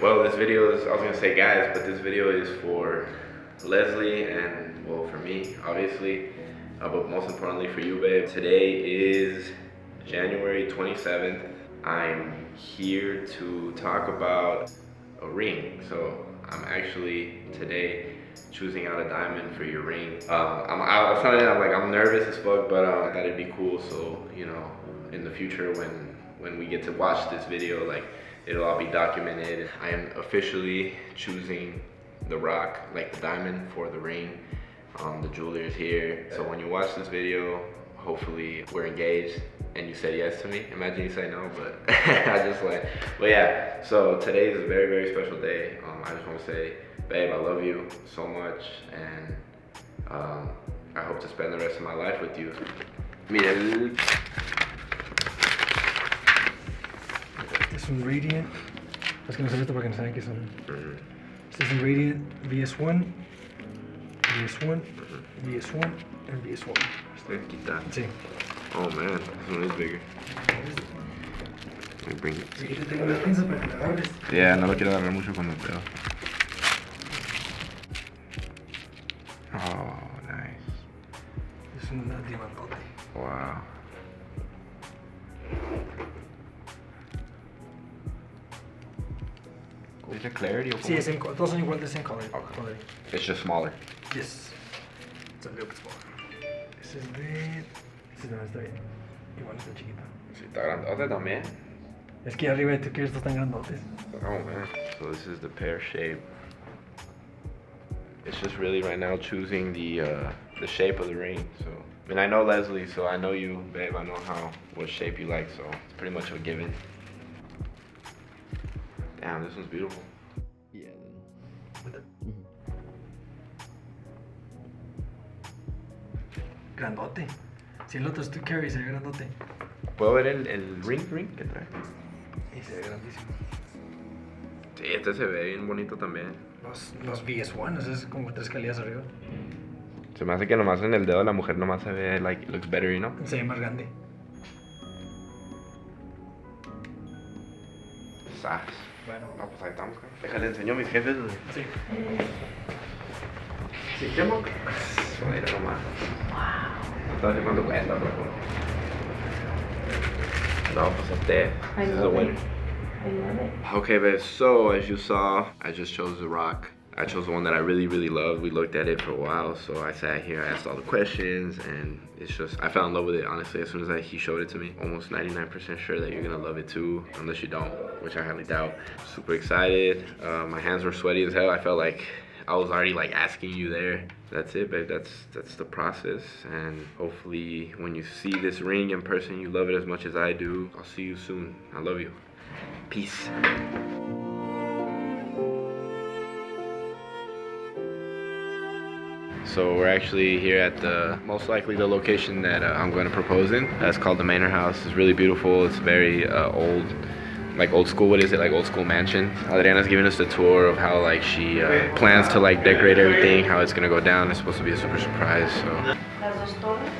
Well, this video is, I was gonna say guys, but this video is for Leslie and, well, for me, obviously, but most importantly for you, babe. Today is January 27th. I'm here to talk about a ring. So I'm actually today choosing out a diamond for your ring. I was telling you, I'm nervous as fuck, but I thought it'd be cool. So, you know, in the future when we get to watch this video, like, it'll all be documented. I am officially choosing the rock, like the diamond, for the ring. The jeweler is here. So when you watch this video, hopefully we're engaged and you said yes to me. Imagine you say no, but but yeah. So today is a very, very special day. I just want to say, babe, I love you so much, and I hope to spend the rest of my life with you. Mira, es un Radiant. Es que no sé esto para que no saben qué son. Este es un Radiant VS1, VS1, VS1, and VS1. este quita. Sí. Oh man, this one is bigger. Let me bring it. Sí, yo tengo las pinzas para que la agarres. Yeah, no lo quiero agarrar mucho con el dedo. Oh, nice. Es un diamantote. Wow. Is it clarity? Sí, es todos son igual de same color. Okay. It's just smaller. Yes. It's a little bit smaller. Ese es de... Ese también está bien. Igual está chiquito. Sí, está grandote también. Es que arriba de tu que estos están grandotes. Oh man. So this is the pear shape. It's just really right now choosing the shape of the ring. So I mean, I know Leslie, so I know you, babe. I know what shape you like, so it's pretty much a given. Damn, this one's beautiful. Yeah. Grandote. Si el otro es tu carry, se ve grandote. ¿Puedo ver el ring que trae? Y se ve grandísimo. Sí, este se ve bien bonito también. Los VS1, ese es como 3 calidades arriba. Se me hace que nomás en el dedo la mujer nomás se ve, like, looks better, you know? Se ve más grande. Sas. Bueno. No, pues ahí estamos. Déjale, enseño a mis jefes. Sí. Sí, ¿qué mo? Mira nomás. No sé cuánto cuesta, pero... No, pues este. This is a winner. I love it. Okay, babe, so as you saw, I just chose the rock. I chose the one that I really, really love. We looked at it for a while, so I sat here, I asked all the questions, and it's just, I fell in love with it, honestly, as soon as he showed it to me. Almost 99% sure that you're gonna love it too, unless you don't, which I highly doubt. Super excited. My hands were sweaty as hell. I felt like I was already like asking you there. That's it, babe. That's the process, and hopefully when you see this ring in person, you love it as much as I do. I'll see you soon. I love you. Peace. So we're actually here at most likely the location that I'm going to propose in. That's called the Manor House. It's really beautiful. It's very old, like old school. What is it? Like old school mansion. Adriana's giving us the tour of how like she plans to like decorate everything, how it's gonna go down. It's supposed to be a super surprise. So. Las dos torres.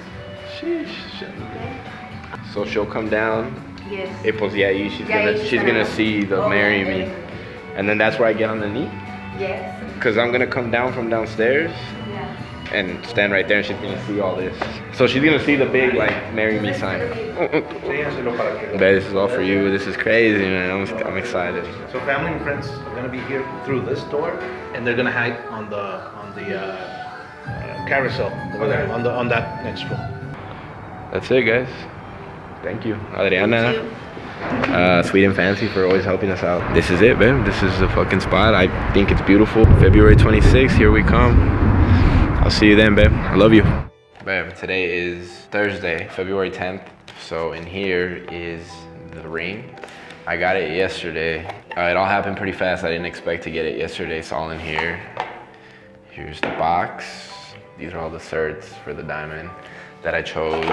Sheesh. So she'll come down. Yes. Pues yeah, she's gonna see the marry me, and then that's where I get on the knee. Yes. Cause I'm gonna come down from downstairs. Yeah. And stand right there, and she's gonna see all this. So she's gonna see the big like "marry me" sign. Babe, this is all for you. This is crazy, man. I'm excited. So family and friends are gonna be here through this door, and they're gonna hide on the carousel over there, on that next room. That's it, guys. Thank you, Adriana. Sweet and Fancy, for always helping us out. This is it, babe. This is the fucking spot. I think it's beautiful. February 26th, here we come. I'll see you then, babe. I love you. Babe, today is Thursday, February 10th. So in here is the ring. I got it yesterday. It all happened pretty fast. I didn't expect to get it yesterday. It's all in here. Here's the box. These are all the certs for the diamond that I chose.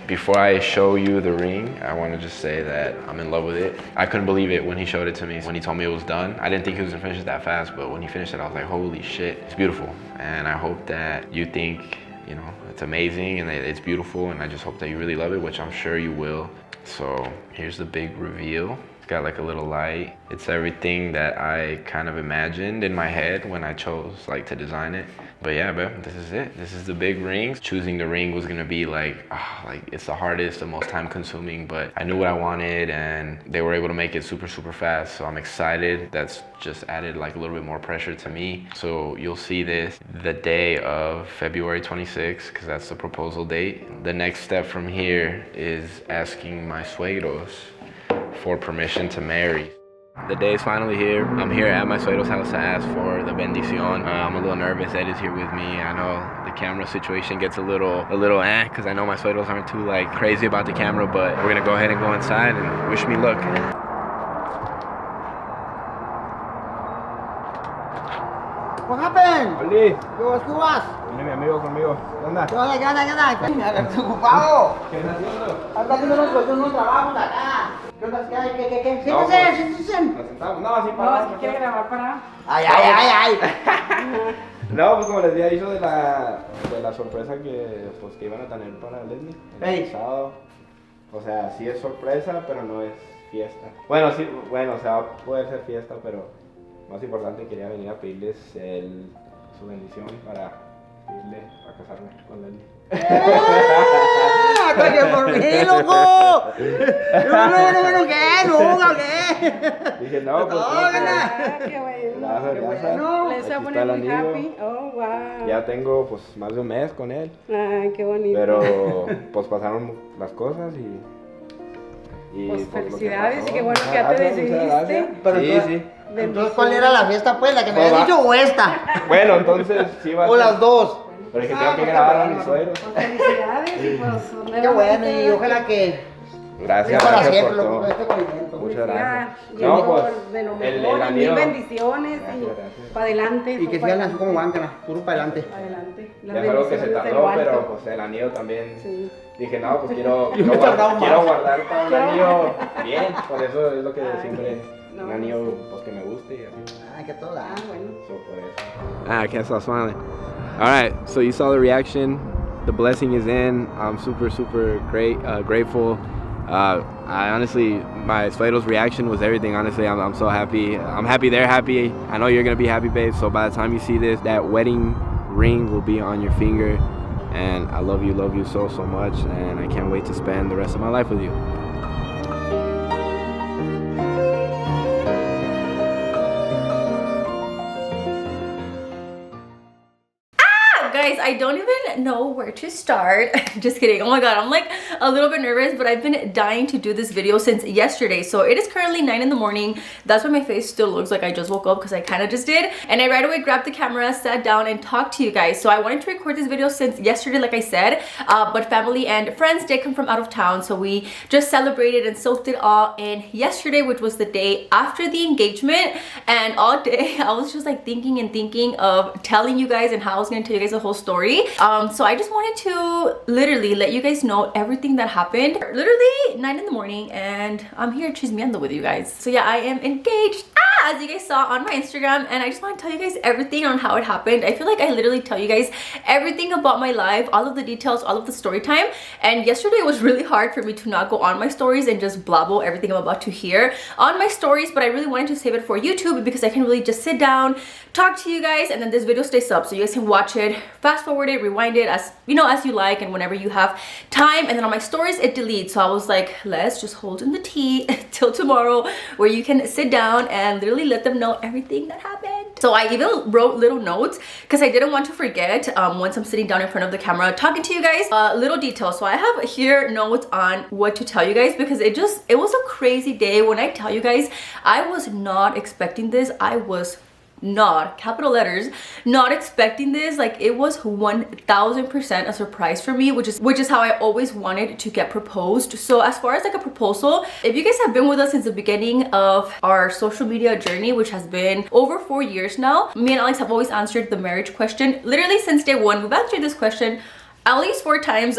Before I show you the ring, I want to just say that I'm in love with it. I couldn't believe it when he showed it to me. When he told me it was done, I didn't think he was gonna finish it that fast, but when he finished it, I was like, holy shit, it's beautiful. And I hope that you think, you know, it's amazing and that it's beautiful, and I just hope that you really love it, which I'm sure you will. So here's the big reveal. It's got like a little light. It's everything that I kind of imagined in my head when I chose like to design it. But yeah, bro, this is it. This is the big ring. Choosing the ring was gonna be like it's the hardest, the most time consuming, but I knew what I wanted and they were able to make it super, super fast. So I'm excited. That's just added like a little bit more pressure to me. So you'll see this the day of February 26th, because that's the proposal date. The next step from here is asking my suegros for permission to marry. The day is finally here. I'm here at my suegro's house to ask for the bendición. I'm a little nervous. Ed is here with me. I know the camera situation gets a little because I know my suegros aren't too like crazy about the camera, but we're gonna go ahead and go inside and wish me luck. What happened? Oli, ¿Qué vas? viene mi amigo conmigo. ¿Qué onda? ¿Qué onda? ¿Qué onda? ¿Qué onda? Estoy ocupado. ¿Qué estás haciendo? Anda haciendo unos trabajos acá. ¿Qué onda? ¿Qué hay? ¿Qué? No, Siéntense, pues, siéntense. Nos sentamos. No, así No, para. si quiere grabar para. Ay. No, pues como les había dicho de la sorpresa que iban a tener para Leslie el sábado. O sea, sí es sorpresa, pero no es fiesta. Bueno, sí, o sea, puede ser fiesta, pero más importante quería venir a pedirles su bendición para irle a casarme con Leslie. ¡Hasta que por mí, loco! No, ¿qué? Dije, no, pues. Qué bueno. Bueno, Les voy a poner muy happy. Oh, wow. Ya tengo pues más de un mes con él. Ay, qué bonito. Pero pues pasaron las cosas y Pues lo que felicidades pasó. y qué bueno que ya te Gracias, muchas decidiste. gracias. Pero Sí, entonces- sí. Entonces, ¿cuál era la fiesta, pues? ¿La que me No, habías va. dicho o esta? Bueno, entonces sí va a ¿O ser. las dos? Pero es que tengo que grabar a mis suegros. Pues felicidades y pues Qué bueno, y ojalá que Gracias, para gracias siempre, por loco, todo. este movimiento. Muchas gracias. No, No, pues de lo el mejor, y mil anillo. bendiciones Gracias, y gracias. para adelante. Y que sigan así como van, puro para adelante. Adelante. Ya es algo que se tardó, pero pues el anillo también. Sí. Dije, no, pues quiero me he tardado más. guardar para un anillo bien. Por eso es lo que Ay, siempre, no, un anillo pues que me guste y así. Ay, que todo da. Ah, bueno. So por eso. I can't stop smiling. All right, so you saw the reaction. The blessing is in. I'm super, super grateful. I honestly, my suegros reaction was everything. Honestly, I'm so happy. I'm happy they're happy. I know you're gonna be happy, babe. So by the time you see this, that wedding ring will be on your finger. And I love you so, so much. And I can't wait to spend the rest of my life with you. Guys, I don't even know where to start. Just kidding. Oh my god, I'm like a little bit nervous, but I've been dying to do this video since yesterday. So it is currently 9 in the morning. That's why my face still looks like I just woke up, because I kind of just did. And I right away grabbed the camera, sat down and talked to you guys. So I wanted to record this video since yesterday, like I said, but family and friends did come from out of town, so we just celebrated and soaked it all in yesterday, which was the day after the engagement. And all day I was just like thinking of telling you guys and how I was gonna tell you guys the whole story. So I just wanted to literally let you guys know everything that happened. Literally 9 in the morning, and I'm here chismeando with you guys. So yeah, I am engaged, as you guys saw on my Instagram, and I just want to tell you guys everything on how it happened. I feel like I literally tell you guys everything about my life, all of the details, all of the story time. And yesterday it was really hard for me to not go on my stories and just blabble everything I'm about to hear on my stories, but I really wanted to save it for YouTube because I can really just sit down, talk to you guys, and then this video stays up so you guys can watch it, fast forward it, rewind it, as you know, as you like, and whenever you have time. And then on my stories it deletes, so I was like, let's just hold in the tea till tomorrow, where you can sit down and literally let them know everything that happened. So I even wrote little notes because I didn't want to forget once I'm sitting down in front of the camera talking to you guys, little details. So I have here notes on what to tell you guys, because it was a crazy day. When I tell you guys, I was not expecting this. I was not, capital letters, not expecting this. Like, it was 1000% a surprise for me, which is how I always wanted to get proposed. So as far as like a proposal, if you guys have been with us since the beginning of our social media journey, which has been over 4 years now, me and Alex have always answered the marriage question. Literally since day one, we've answered this question at least 4 times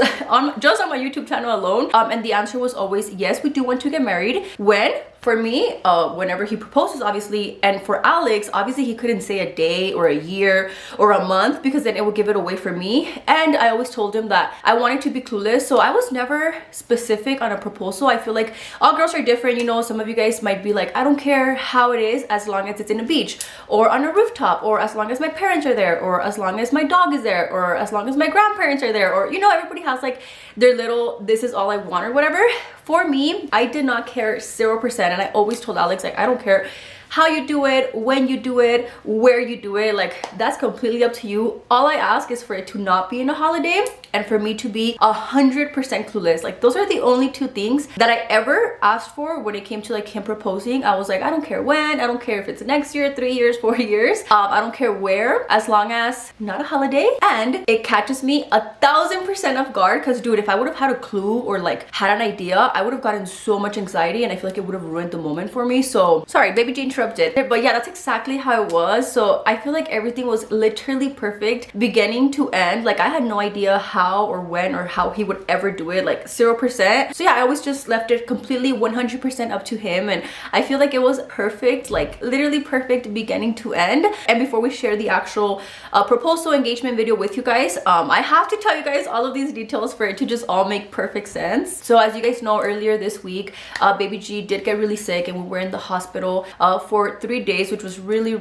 just on my YouTube channel alone, and the answer was always yes, we do want to get married. When? for me, whenever he proposes, obviously, and for Alex, obviously he couldn't say a day or a year or a month because then it would give it away for me. And I always told him that I wanted to be clueless, so I was never specific on a proposal. I feel like all girls are different, you know. Some of you guys might be like, I don't care how it is as long as it's in a beach or on a rooftop, or as long as my parents are there, or as long as my dog is there, or as long as my grandparents are there, or you know, everybody has like their little this is all I want or whatever. For me, I did not care 0%, and I always told Alex, like, I don't care how you do it, when you do it, where you do it, like that's completely up to you. All I ask is for it to not be in a holiday and for me to be 100% clueless. Like those are the only two things that I ever asked for when it came to like him proposing. I was like, I don't care when, I don't care if it's next year, 3 years, 4 years, I don't care where, as long as not a holiday and it catches me 1000% off guard. Because dude, if I would have had a clue or like had an idea, I would have gotten so much anxiety and I feel like it would have ruined the moment for me. So sorry, baby G interrupted. But yeah, that's exactly how it was. So I feel like everything was literally perfect beginning to end. Like I had no idea how or when or how he would ever do it, like 0%. So yeah, I always just left it completely 100% up to him, and I feel like it was perfect, like literally perfect beginning to end. And before we share the actual proposal engagement video with you guys, I have to tell you guys all of these details for it to just all make perfect sense. So as you guys know, earlier this week, baby G did get really sick and we were in the hospital for 3 days, which was really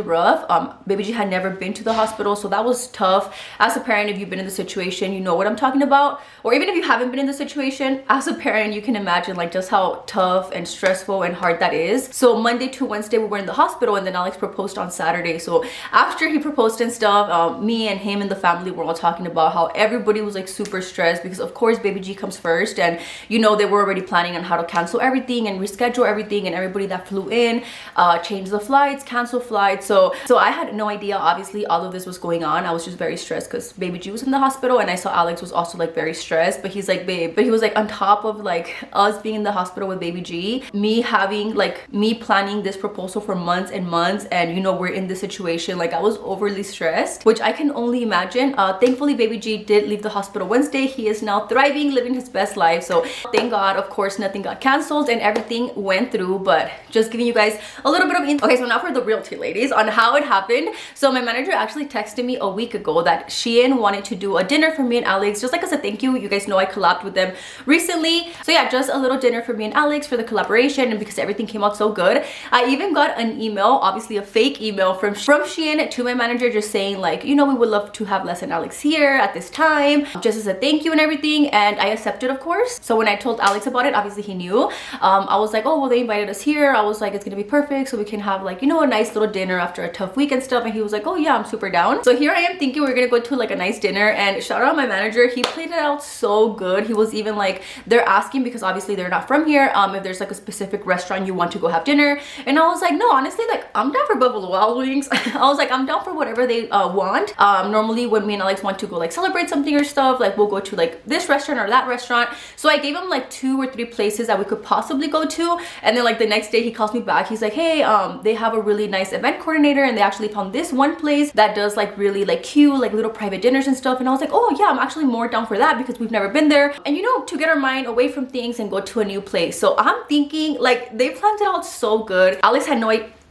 rough. Baby G had never been to the hospital, so that was tough. As a parent, if you've been in the situation, you know what I'm talking about. Or even if you haven't been in the situation, as a parent, you can imagine like just how tough and stressful and hard that is. So Monday to Wednesday we were in the hospital, and then Alex proposed on Saturday. So after he proposed and stuff, me and him and the family were all talking about how everybody was like super stressed because of course baby G comes first, and you know, they were already planning on how to cancel everything and reschedule everything, and everybody that flew in change the flights, cancel flights. So I had no idea obviously all of this was going on. I was just very stressed because baby G was in the hospital, and I saw Alex was also like very stressed, but he's like, babe, but he was like on top of like us being in the hospital with baby G, me planning this proposal for months and months, and you know, we're in this situation. Like I was overly stressed, which I can only imagine. Thankfully baby G did leave the hospital Wednesday. He is now thriving, living his best life, so thank God. Of course nothing got canceled and everything went through, but just giving you guys a little bit of okay, so now for the real tea, ladies, on how it happened. So my manager actually texted me a week ago that Shein wanted to do a dinner for me and Alex, just like as a thank you. You guys know I collabed with them recently, so yeah, just a little dinner for me and Alex for the collaboration, and because everything came out so good. I even got an email, obviously a fake email from Shein to my manager, just saying like, you know, we would love to have Les and Alex here at this time, just as a thank you and everything, and I accepted, of course. So when I told Alex about it, obviously he knew. I was like, oh well, they invited us here. I was like, it's gonna be perfect, so we can have like, you know, a nice little dinner after a tough week and stuff. And he was like, oh yeah, I'm super down. So here I am thinking we're gonna go to like a nice dinner, and shout out my manager, he played it out so good. He was even like, they're asking because obviously they're not from here, if there's like a specific restaurant you want to go have dinner, and I was like, no, honestly, like I'm down for Buffalo Wild Wings. I was like, I'm down for whatever they want. Normally when me and Alex want to go like celebrate something or stuff, like we'll go to like this restaurant or that restaurant. So I gave him like 2 or 3 places that we could possibly go to, and then like the next day he calls me back. He's like, hey, they have a really nice event coordinator, and they actually found this one place that does like really like cute like little private dinners and stuff. And I was like, oh yeah, I'm actually more down for that because we've never been there, and you know, to get our mind away from things and go to a new place. So I'm thinking like they planned it out so good. Alex had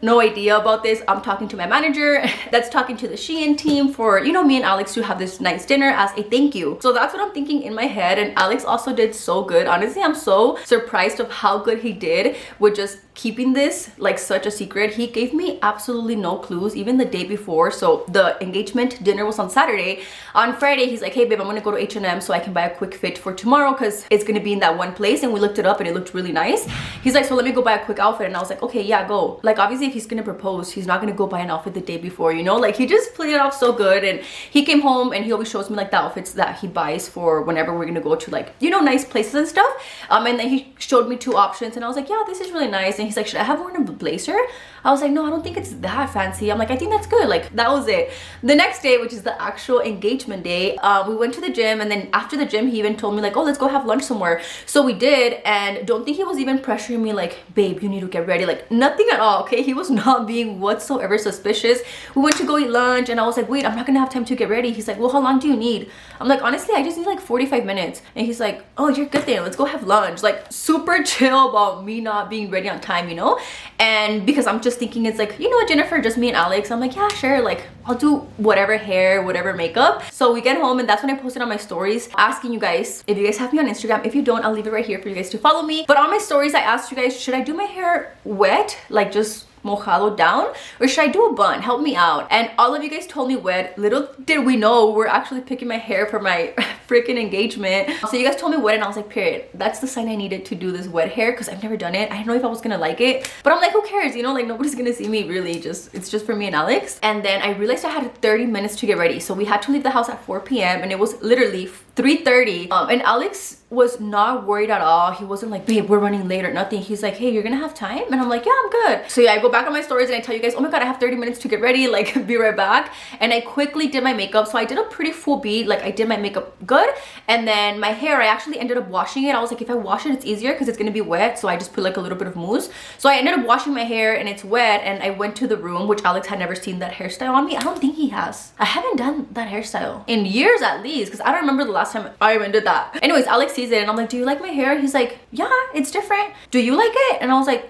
no idea about this. I'm talking to my manager that's talking to the Shein team for, you know, me and Alex to have this nice dinner as a thank you. So that's what I'm thinking in my head, and Alex also did so good. Honestly, I'm so surprised of how good he did with just keeping this like such a secret. He gave me absolutely no clues even the day before. So the engagement dinner was on Saturday. On Friday he's like, hey babe, I'm gonna go to H&M so I can buy a quick fit for tomorrow because it's gonna be in that one place, and we looked it up and it looked really nice. He's like, so let me go buy a quick outfit, and I was like, okay, yeah, go. Like obviously if he's gonna propose, he's not gonna go buy an outfit the day before, you know, like he just played it off so good. And he came home and he always shows me like the outfits that he buys for whenever we're gonna go to like, you know, nice places and stuff. And then he showed me 2 options, and I was like, yeah, this is really nice. And he's like, should I have one of the blazer? I was like, no, I don't think it's that fancy. I'm like, I think that's good. Like, that was it. The next day, which is the actual engagement day, we went to the gym, and then after the gym, he even told me like, oh, let's go have lunch somewhere. So we did, and don't think he was even pressuring me like, babe, you need to get ready. Like, nothing at all, okay? He was not being whatsoever suspicious. We went to go eat lunch, and I was like, wait, I'm not gonna have time to get ready. He's like, well, how long do you need? I'm like, honestly, I just need like 45 minutes. And he's like, oh, you're good then, let's go have lunch. Like, super chill about me not being ready on time, you know? And because I'm just thinking, it's like, you know what, Jennifer, just me and Alex. I'm like, yeah, sure, like, I'll do whatever hair, whatever makeup. So we get home, and that's when I posted on my stories asking you guys if you guys have me on Instagram. If you don't, I'll leave it right here for you guys to follow me. But on my stories, I asked you guys, should I do my hair wet, like just mojado down, or should I do a bun? Help me out. And all of you guys told me wet. Little did we know we're actually picking my hair for my freaking engagement. So you guys told me wet, and I was like, period, that's the sign I needed to do this wet hair, because I've never done it. I didn't know if I was gonna like it, but I'm like, who cares, you know? Like, nobody's gonna see me, really. It's just for me and Alex. And then I realized I had 30 minutes to get ready, so we had to leave the house at 4 p.m. and it was literally 3:30. And Alex was not worried at all. He wasn't like, babe, we're running late or nothing. He's like, hey, you're gonna have time? And I'm like, yeah, I'm good. So yeah, I go back on my stories and I tell you guys, oh my god, I have 30 minutes to get ready, like, be right back. And I quickly did my makeup. So I did a pretty full beat, like, I did my makeup good. And then my hair, I actually ended up washing it. I was like, if I wash it, it's easier because it's gonna be wet. So I just put like a little bit of mousse. So I ended up washing my hair, and it's wet, and I went to the room, which Alex had never seen that hairstyle on me. I don't think he has. I haven't done that hairstyle in years at least, because I don't remember the last time I even did that. Anyways, Alex sees it, and I'm like, do you like my hair? He's like, yeah, it's different. Do you like it? And I was like,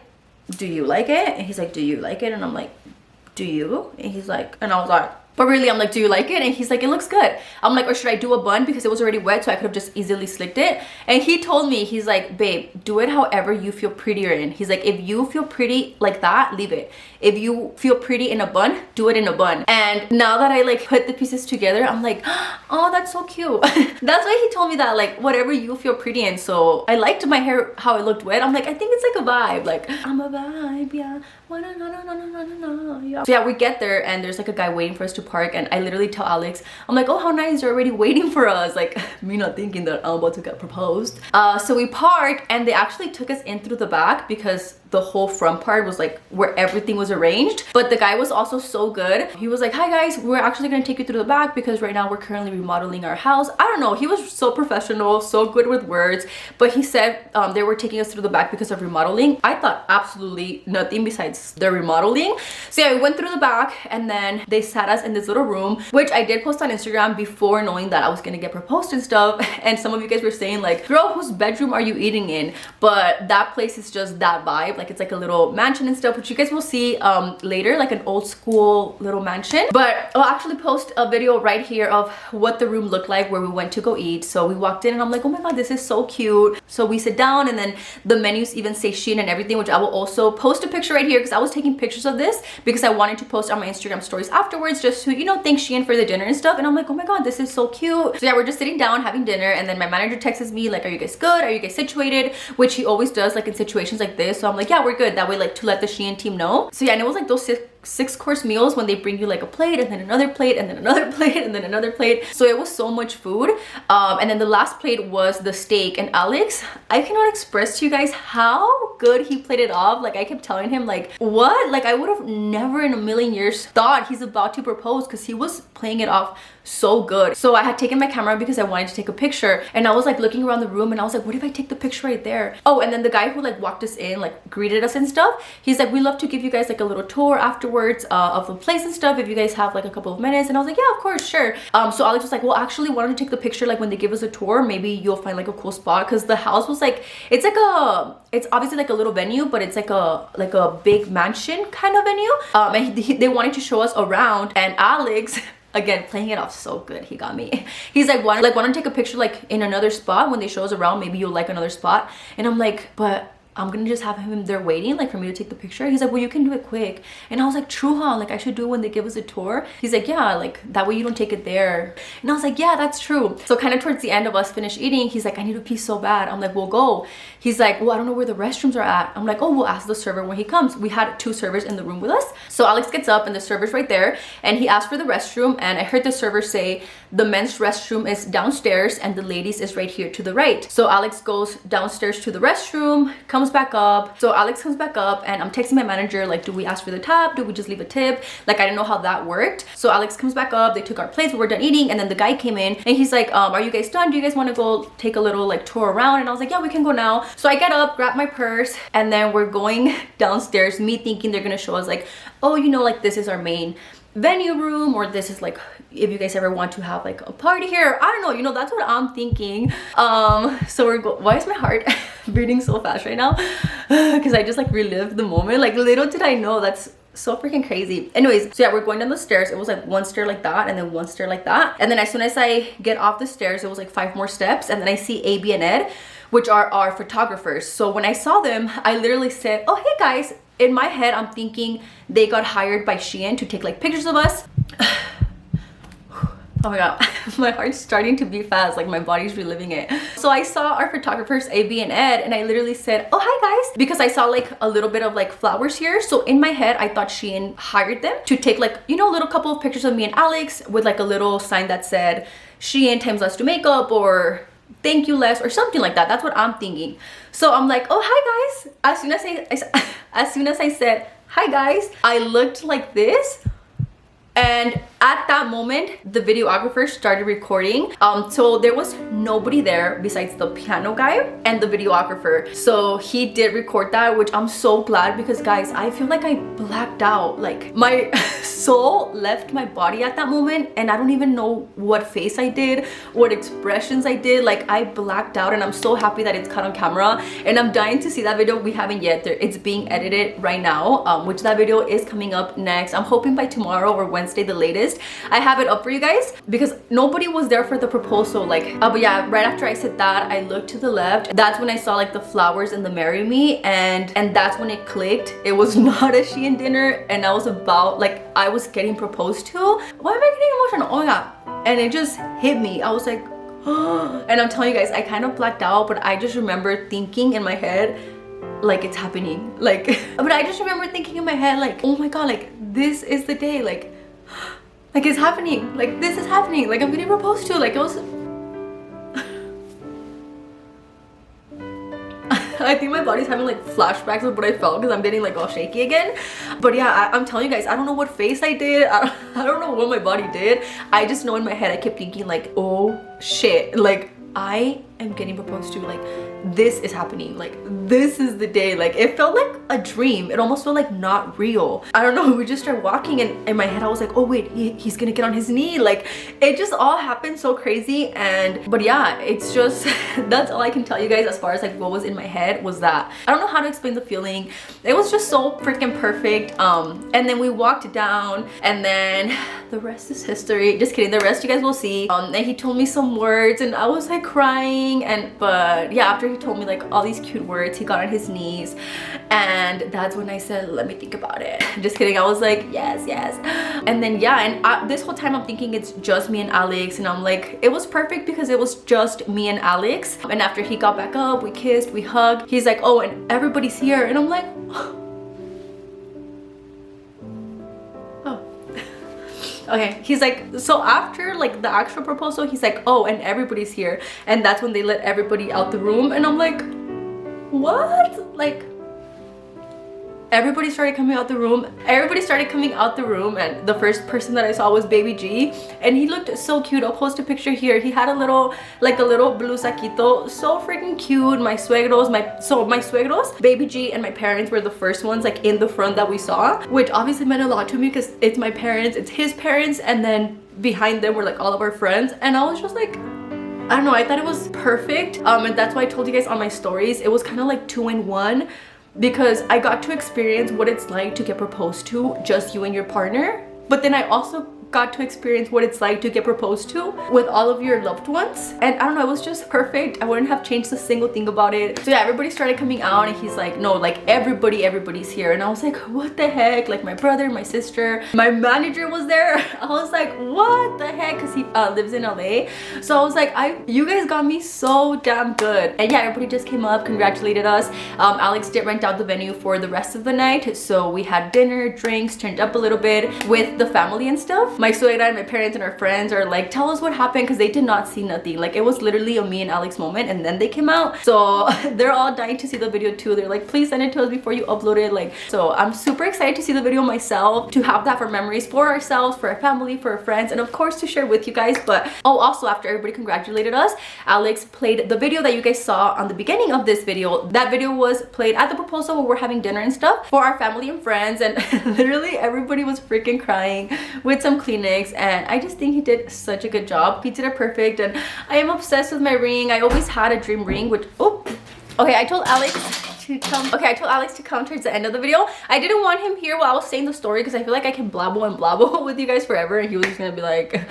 do you like it? And he's like, do you like it? And I'm like, do you? And he's like, and I was like, but really, I'm like, do you like it? And he's like, it looks good. I'm like, or should I do a bun? Because it was already wet, so I could have just easily slicked it. And he told me, he's like, babe, do it however you feel prettier in. He's like, if you feel pretty like that, leave it. If you feel pretty in a bun, do it in a bun. And now that I like put the pieces together, I'm like, oh, that's so cute. That's why he told me that, like, whatever you feel pretty in. So I liked my hair, how it looked wet. I'm like, I think it's like a vibe. Like, I'm a vibe, yeah. Yeah. So yeah, we get there, and there's like a guy waiting for us to park, and I literally tell Alex, I'm like, oh, how nice, you're already waiting for us. Like, me not thinking that I'm about to get proposed. So we parked, and they actually took us in through the back, because the whole front part was like where everything was arranged. But the guy was also so good. He was like, hi guys, we're actually gonna take you through the back because right now we're currently remodeling our house. I don't know, he was so professional, so good with words. But he said they were taking us through the back because of remodeling. I thought absolutely nothing besides the remodeling. So yeah, we went through the back, and then they sat us in this little room, which I did post on Instagram before knowing that I was gonna get proposed and stuff. And some of you guys were saying like, girl, whose bedroom are you eating in? But that place is just that vibe. Like, it's like a little mansion and stuff, which you guys will see later, like an old school little mansion. But I'll actually post a video right here of what the room looked like where we went to go eat. So we walked in, and I'm like, oh my god, this is so cute. So we sit down, and then the menus even say Shein and everything, which I will also post a picture right here, because I was taking pictures of this because I wanted to post on my Instagram stories afterwards, just to, you know, thank Shein for the dinner and stuff. And I'm like, oh my god, this is so cute. So yeah, we're just sitting down having dinner, and then my manager texts me like, are you guys good? Are you guys situated? Which he always does, like, in situations like this. So I'm like, yeah, we're good. That way, like, to let the Shein team know. So yeah, and it was like those six-course meals when they bring you like a plate, and then another plate, and then another plate, and then another plate. So it was so much food. And then the last plate was the steak. And Alex, I cannot express to you guys how good he played it off. Like, I kept telling him like, what? Like, I would have never in a million years thought he's about to propose, because he was playing it off so good. So I had taken my camera because I wanted to take a picture, and I was like looking around the room, and I was like, what if I take the picture right there? Oh, and then the guy who like walked us in, like greeted us and stuff, he's like, we love to give you guys like a little tour afterwards of the place and stuff if you guys have like a couple of minutes. And I was like, yeah, of course, sure. So Alex was like, well, actually, why don't you take the picture like when they give us a tour? Maybe you'll find like a cool spot, because the house was like, it's obviously like a little venue, but it's like a big mansion kind of venue. And they wanted to show us around, and Alex, again, playing it off so good, he got me. He's like, why don't you take a picture like in another spot when they show us around? Maybe you'll like another spot. And I'm like, but I'm gonna just have him there waiting like for me to take the picture. He's like, well, you can do it quick. And I was like, true, huh? Like, I should do it when they give us a tour. He's like, yeah, like that way you don't take it there. And I was like, yeah, that's true. So kind of towards the end of us finish eating, he's like, I need to pee so bad. I'm like, we'll go. He's like, well, I don't know where the restrooms are at. I'm like, oh, we'll ask the server when he comes. We had 2 servers in the room with us. So Alex gets up, and the server's right there, and he asked for the restroom, and I heard the server say the men's restroom is downstairs and the ladies is right here to the right. So Alex goes downstairs to the restroom, comes comes back up. So Alex comes back up and I'm texting my manager like, do we ask for the tab? Do we just leave a tip? Like, I didn't know how that worked. So Alex comes back up, they took our plates, we were done eating, and then the guy came in and he's like, are you guys done? Do you guys want to go take a little like tour around? And I was like, yeah, we can go now. So I get up, grab my purse, and then we're going downstairs, me thinking they're gonna show us like, oh, you know, like this is our main venue room, or this is like if you guys ever want to have like a party here. I don't know, you know, that's what I'm thinking. So why is my heart beating so fast right now? Because I just like relived the moment. Like, little did I know, that's so freaking crazy. Anyways, so yeah, we're going down the stairs. It was like one stair like that, and then one stair like that, and then as soon as I get off the stairs, it was like 5 more steps, and then I see AB and Ed, which are our photographers. So when I saw them, I literally said, oh, hey guys. In my head, I'm thinking they got hired by Shein to take like pictures of us. Oh my god, my heart's starting to beat fast, like my body's reliving it. So I saw our photographers AB and Ed, and I literally said, oh, hi guys, because I saw like a little bit of like flowers here. So in my head, I thought Shein hired them to take like, you know, a little couple of pictures of me and Alex with like a little sign that said Shein times Let's Do Makeup, or thank you Les, or something like that. That's what I'm thinking. So I'm like, oh, hi guys. As soon as I said hi guys, I looked like this, and at that moment the videographer started recording. So there was nobody there besides the piano guy and the videographer. So he did record that, which I'm so glad, because guys, I feel like I blacked out. Like, my soul left my body at that moment, and I don't even know what face I did, what expressions I did. Like, I blacked out, and I'm so happy that it's caught on camera, and I'm dying to see that video. We haven't yet. It's being edited right now, which that video is coming up next. I'm hoping by tomorrow or Wednesday the latest I have it up for you guys, because nobody was there for the proposal. Like, but yeah, right after I said that, I looked to the left. That's when I saw like the flowers and the marry me, and that's when it clicked. It was not a Shein dinner, and I was about, like, I was getting proposed to. Why am I getting emotional? Oh my god. And it just hit me. I was like, oh. And I'm telling you guys, I kind of blacked out, but I just remember thinking in my head, like, it's happening. Like, but I just remember thinking in my head, like, oh my god, like, this is the day. Like it's happening. Like, this is happening. Like, I'm getting proposed to. Like, it was I think my body's having like flashbacks of what I felt, because I'm getting like all shaky again. But yeah, I'm telling you guys, I don't know what face I did. I don't know what my body did. I just know in my head I kept thinking like, oh shit, like, I am getting proposed to. Like, this is happening. Like, this is the day. Like, it felt like a dream. It almost felt like not real. I don't know. We just started walking, and in my head I was like, oh wait, he's gonna get on his knee. Like, it just all happened so crazy. But yeah, it's just that's all I can tell you guys as far as like what was in my head was that. I don't know how to explain the feeling. It was just so freaking perfect. And then we walked down, and then the rest is history. Just kidding, the rest you guys will see. And he told me some words, and I was like crying. But yeah, after he told me like all these cute words, he got on his knees, and that's when I said, let me think about it. Just kidding. I was like, yes. And then yeah, and this whole time I'm thinking it's just me and Alex, and I'm like, it was perfect because it was just me and Alex. And after he got back up, we kissed, we hugged. He's like, oh, and everybody's here, and I'm like, oh. Okay, he's like, so after like the actual proposal, he's like, oh, and everybody's here, and that's when they let everybody out the room. And I'm like, what? Like, everybody started coming out the room. And the first person that I saw was Baby G, and he looked so cute. I'll post a picture here. He had a little blue saquito, so freaking cute. My suegros, Baby G, and my parents were the first ones like in the front that we saw, which obviously meant a lot to me because it's my parents, it's his parents, and then behind them were like all of our friends. And I was just like, I don't know, I thought it was perfect. And that's why I told you guys on my stories, it was kind of like 2 in 1, because I got to experience what it's like to get proposed to, just you and your partner, but then I also got to experience what it's like to get proposed to with all of your loved ones. And I don't know, it was just perfect. I wouldn't have changed a single thing about it. So yeah, everybody started coming out, and he's like, no, like everybody's here. And I was like, what the heck? Like, my brother, my sister, my manager was there. I was like, what the heck? Because he lives in LA. So I was like, you guys got me so damn good. And yeah, everybody just came up, congratulated us. Alex did rent out the venue for the rest of the night, so we had dinner, drinks, turned up a little bit with the family and stuff, my suegra and my parents and our friends are like, tell us what happened, because they did not see nothing. Like, it was literally a me and Alex moment, and then they came out. So they're all dying to see the video too. They're like, please send it to us before you upload it. Like, so I'm super excited to see the video myself, to have that for memories for ourselves, for our family, for our friends, and of course to share with you guys. But oh, also, after everybody congratulated us, Alex played the video that you guys saw on the beginning of this video. That video was played at the proposal where we're having dinner and stuff for our family and friends, and literally everybody was freaking crying with some Kleenex, and I just think he did such a good job. He did it perfect, and I am obsessed with my ring. I always had a dream ring, which, oh, okay, I told Alex to come towards the end of the video. I didn't want him here while I was saying the story, because I feel like I can blabble and blabble with you guys forever, and he was just gonna be like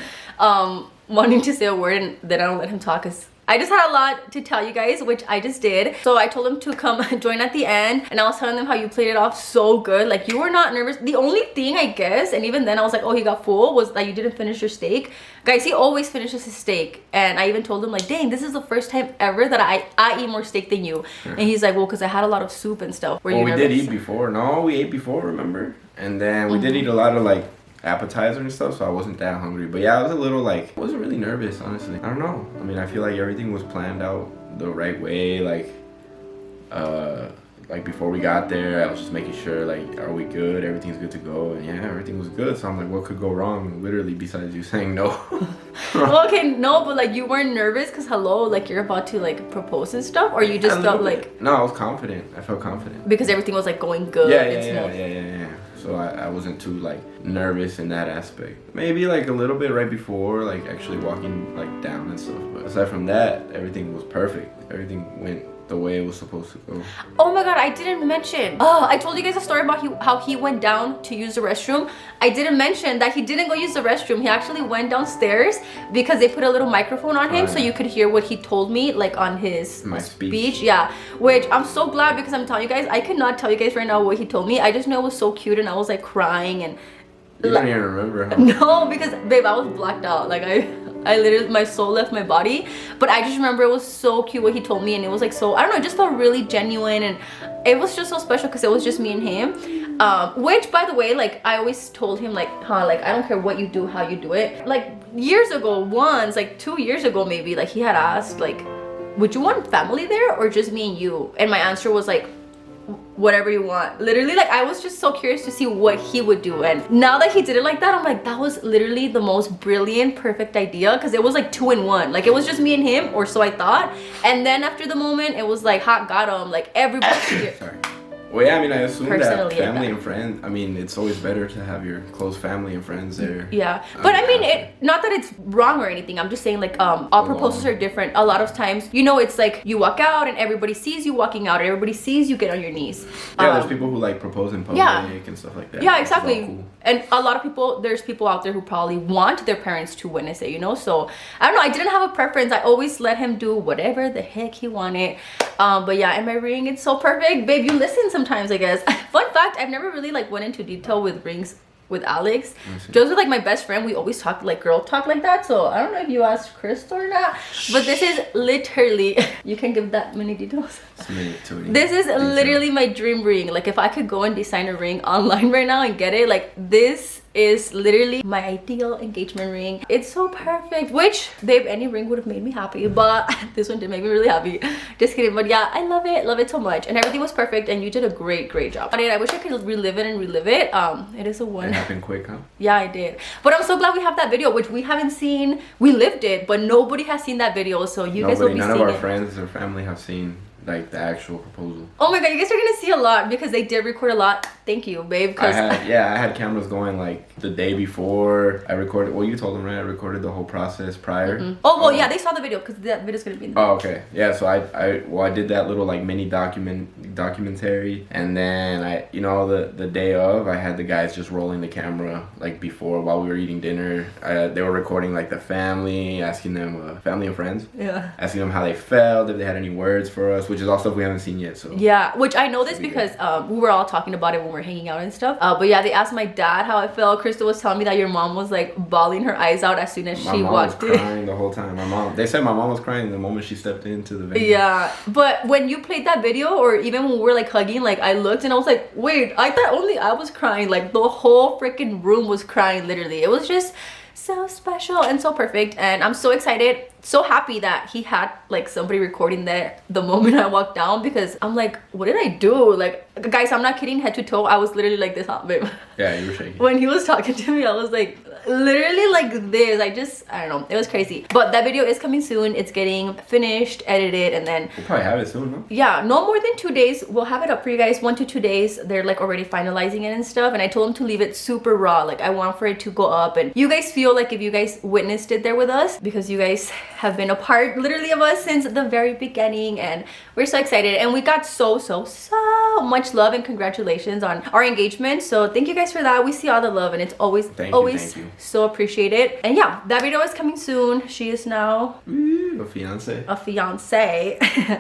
wanting to say a word, and then I don't let him talk, because I just had a lot to tell you guys, which I just did. So I told him to come join at the end, and I was telling them how you played it off so good. Like, you were not nervous. The only thing, I guess, and even then I was like, oh, he got full, was that you didn't finish your steak. Guys, he always finishes his steak, and I even told him like, dang, this is the first time ever that I eat more steak than you. And he's like, well, because I had a lot of soup and stuff. Were you nervous? We did eat before. No, we ate before, remember? And then we did eat a lot of like appetizer and stuff, so I wasn't that hungry. But yeah, I was a little like, I wasn't really nervous, honestly. I don't know. I mean, I feel like everything was planned out the right way. Like before we got there, I was just making sure, like, are we good? Everything's good to go. And yeah, everything was good. So I'm like, what could go wrong? Literally, besides you saying no. Well, okay, no, but like, you weren't nervous because, hello, like, you're about to like propose and stuff, or you just felt like? No, I was confident. I felt confident because everything was like going good. Yeah. So I wasn't too like nervous in that aspect. Maybe like a little bit right before, like actually walking like down and stuff. But aside from that, everything was perfect. Everything went the way it was supposed to go. Oh my god, I didn't mention. Oh, I told you guys a story about how he went down to use the restroom. I didn't mention that he didn't go use the restroom. He actually went downstairs because they put a little microphone on him, so you could hear what he told me, like on his speech. Yeah, which I'm so glad, because I'm telling you guys, I could not tell you guys right now what he told me. I just know it was so cute, and I was like crying, and you don't even remember, huh? No, because babe, I was blacked out. Like I literally, my soul left my body, but I just remember it was so cute what he told me, and it was like, so I don't know, it just felt really genuine, and it was just so special because it was just me and him. Which, by the way, like, I always told him, like, like, I don't care what you do, how you do it. Like, years ago, once, like 2 years ago maybe, like, he had asked, like, would you want family there or just me and you? And my answer was like, whatever you want. Literally, like, I was just so curious to see what he would do, and now that he did it like that, I'm like, that was literally the most brilliant, perfect idea, because it was like 2 in 1. Like, it was just me and him, or so I thought, and then after the moment, it was like, hot, got him, like, everybody here. Sorry. Well, yeah, I mean, I assume that family and friends, I mean, it's always better to have your close family and friends there. Yeah, but I mean, not that it's wrong or anything. I'm just saying, like, all proposals are different. A lot of times, you know, it's like you walk out and everybody sees you walking out, and everybody sees you get on your knees. Yeah, there's people who like propose in public and stuff like that. Yeah, exactly. Cool. And a lot of people, there's people out there who probably want their parents to witness it, you know? So, I don't know, I didn't have a preference. I always let him do whatever the heck he wanted. But yeah, and my ring, it's so perfect. Babe, you listen sometimes, I guess. Fun fact, I've never really like went into detail with rings with Alex. Just with like my best friend, we always talk like girl talk like that. So I don't know if you asked Chris or not, but this is literally, you can give that many details. This is literally my dream ring. Like, if I could go and design a ring online right now and get it, like, this is literally my ideal engagement ring. It's so perfect, which, babe, any ring would have made me happy, but this one did make me really happy. Just kidding. But yeah, I love it so much, and everything was perfect, and you did a great job. I wish I could relive it. It is a one. It happened quick, huh? Yeah, I did. But I'm so glad we have that video, which we haven't seen. We lived it, but nobody has seen that video, so you guys will be seeing it. None of our friends or family have seen like the actual proposal. Oh my god, you guys are gonna see a lot because they did record a lot. Thank you, babe. I had cameras going like the day before I recorded. Well, you told them, right? I recorded the whole process prior. Oh well, yeah, they saw the video because that video's gonna be in the video. Oh, okay. Yeah, so I did that little like mini documentary, and then the day of, I had the guys just rolling the camera like before while we were eating dinner. They were recording like the family, asking them family and friends. Yeah. Asking them how they felt, if they had any words for us, which is all stuff we haven't seen yet. So yeah, which I know this because we were all talking about it when we were we're hanging out and stuff. But yeah, they asked my dad how I felt. Crystal was telling me that your mom was like bawling her eyes out as soon as she walked in. My mom was crying the whole time. They said my mom was crying the moment she stepped into the venue. Yeah, but when you played that video, or even when we were like hugging, like I looked and I was like, wait, I thought only I was crying. Like the whole freaking room was crying, literally. It was just so special and so perfect, and I'm so excited, so happy that he had like somebody recording that the moment I walked down, because I'm like, what did I do? Like, guys, I'm not kidding, head to toe I was literally like this, babe. Yeah, you were shaking. When he was talking to me, I was like literally like this. I don't know, it was crazy. But that video is coming soon. It's getting finished, edited, and then we'll probably have it soon, no? Yeah, no more than 2 days. We'll have it up for you guys. 1 to 2 days. They're like already finalizing it and stuff, and I told them to leave it super raw. Like I want for it to go up, and you guys feel like if you guys witnessed it there with us, because you guys have been a part literally of us since the very beginning, and we're so excited, and we got so much love and congratulations on our engagement. So thank you guys for that. We see all the love, and it's always thank you. So appreciated. And yeah, that video is coming soon. She is now a fiance.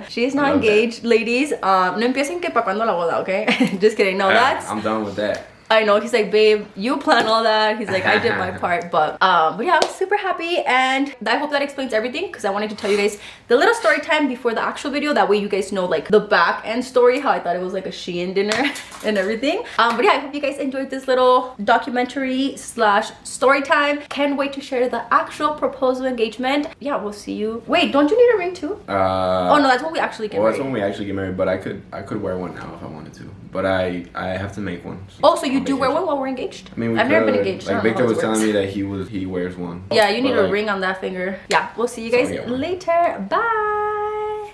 She is now engaged, ladies. No empiecen que pa cuando la boda, okay? Just kidding. No, I'm done with that. I know. He's like, babe, you plan all that. He's like, I did my part. But yeah, I'm super happy, and I hope that explains everything, because I wanted to tell you guys the little story time before the actual video. That way you guys know like the back end story, how I thought it was like a Shein dinner and everything. But yeah, I hope you guys enjoyed this little documentary / story time. Can't wait to share the actual proposal engagement. Yeah, we'll see you. Wait, don't you need a ring too? Oh no, that's when we actually get married. That's when we actually get married, but I could wear one now if I wanted to. But I have to make one. So you do wear one while we're engaged? I mean, I've never been engaged. Like Victor was telling me that he wears one. Yeah, you need a ring on that finger. Yeah, we'll see you guys later. Bye.